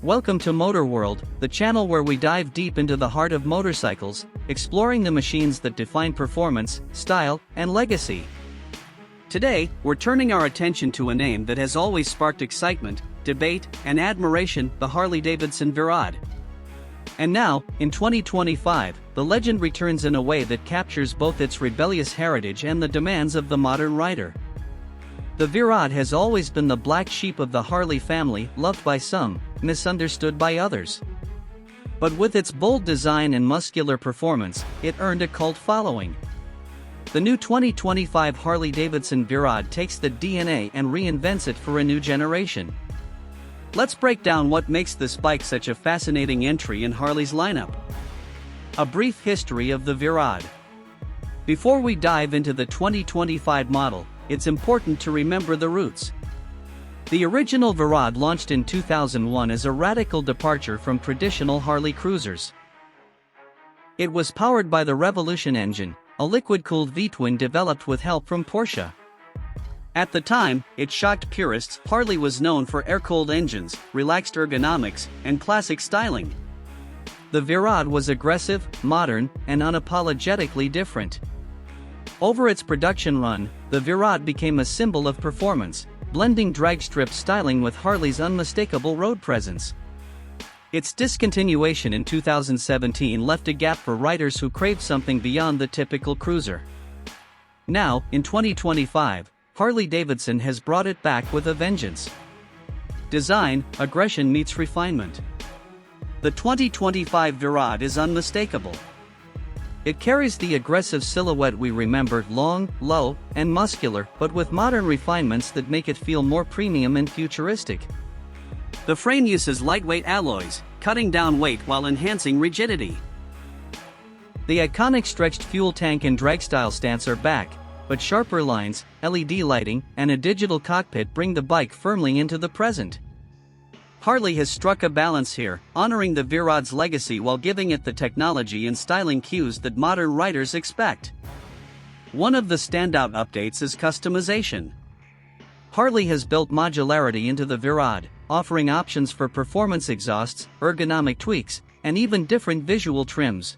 Welcome to Motor World, the channel where we dive deep into the heart of motorcycles, exploring the machines that define performance, style, and legacy. Today, we're turning our attention to a name that has always sparked excitement, debate, and admiration: the Harley Davidson V-Rod. And now, in 2025, the legend returns in a way that captures both its rebellious heritage and the demands of the modern rider. The V-Rod has always been the black sheep of the Harley family, loved by some, misunderstood by others. But with its bold design and muscular performance, it earned a cult following. The new 2025 Harley Davidson V-Rod takes the DNA and reinvents it for a new generation. Let's break down what makes this bike such a fascinating entry in Harley's lineup. A brief history of the V-Rod. Before we dive into the 2025 model, it's important to remember the roots. The original V-Rod launched in 2001 as a radical departure from traditional Harley cruisers. It was powered by the Revolution engine, a liquid-cooled V-twin developed with help from Porsche. At the time, it shocked purists. Harley was known for air-cooled engines, relaxed ergonomics, and classic styling. The V-Rod was aggressive, modern, and unapologetically different. Over its production run, the V-Rod became a symbol of performance, blending dragstrip styling with Harley's unmistakable road presence. Its discontinuation in 2017 left a gap for riders who craved something beyond the typical cruiser. Now, in 2025, Harley Davidson has brought it back with a vengeance. Design, aggression meets refinement. The 2025 V-Rod is unmistakable. It carries the aggressive silhouette we remember: long, low, and muscular, but with modern refinements that make it feel more premium and futuristic. The frame uses lightweight alloys, cutting down weight while enhancing rigidity. The iconic stretched fuel tank and drag-style stance are back, but sharper lines, LED lighting, and a digital cockpit bring the bike firmly into the present. Harley has struck a balance here, honoring the V-Rod's legacy while giving it the technology and styling cues that modern riders expect. One of the standout updates is customization. Harley has built modularity into the V-Rod, offering options for performance exhausts, ergonomic tweaks, and even different visual trims.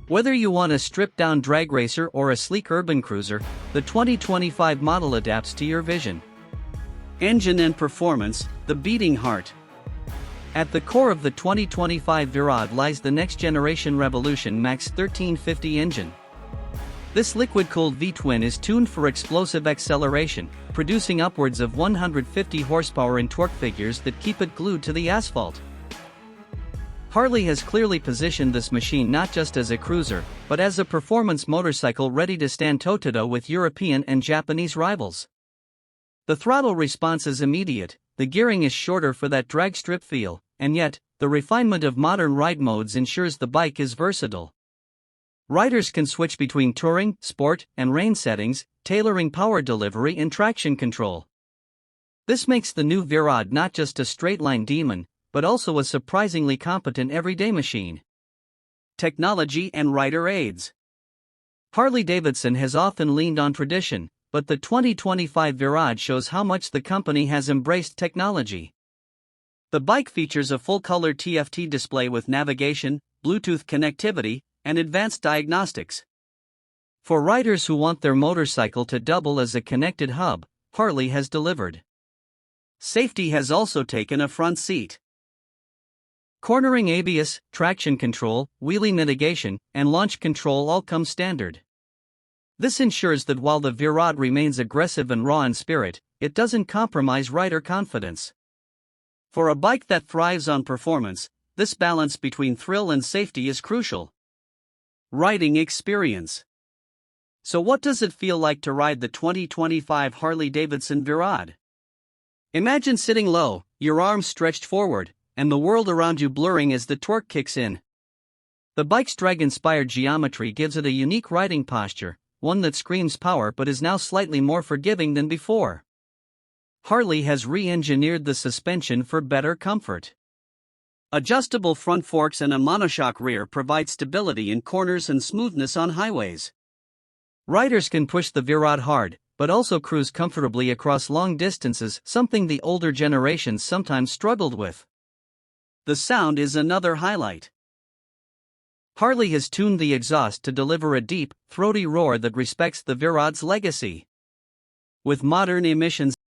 Whether you want a stripped-down drag racer or a sleek urban cruiser, the 2025 model adapts to your vision. Engine and performance, the beating heart. At the core of the 2025 V-Rod lies the next-generation Revolution Max 1350 engine. This liquid-cooled V-twin is tuned for explosive acceleration, producing upwards of 150 horsepower in torque figures that keep it glued to the asphalt. Harley has clearly positioned this machine not just as a cruiser, but as a performance motorcycle ready to stand toe-to-toe with European and Japanese rivals. The throttle response is immediate, the gearing is shorter for that drag strip feel, and yet, the refinement of modern ride modes ensures the bike is versatile. Riders can switch between touring, sport, and rain settings, tailoring power delivery and traction control. This makes the new V-Rod not just a straight-line demon, but also a surprisingly competent everyday machine. Technology and rider aids. Harley Davidson has often leaned on tradition, but the 2025 V-Rod shows how much the company has embraced technology. The bike features a full-color TFT display with navigation, Bluetooth connectivity, and advanced diagnostics. For riders who want their motorcycle to double as a connected hub, Harley has delivered. Safety has also taken a front seat. Cornering ABS, traction control, wheelie mitigation, and launch control all come standard. This ensures that while the V-Rod remains aggressive and raw in spirit, it doesn't compromise rider confidence. For a bike that thrives on performance, this balance between thrill and safety is crucial. Riding experience. So what does it feel like to ride the 2025 Harley Davidson V-Rod? Imagine sitting low, your arms stretched forward, and the world around you blurring as the torque kicks in. The bike's drag-inspired geometry gives it a unique riding posture, one that screams power but is now slightly more forgiving than before. Harley has re-engineered the suspension for better comfort. Adjustable front forks and a monoshock rear provide stability in corners and smoothness on highways. Riders can push the V-Rod hard, but also cruise comfortably across long distances, something the older generations sometimes struggled with. The sound is another highlight. Harley has tuned the exhaust to deliver a deep, throaty roar that respects the V-Rod's legacy. With modern emissions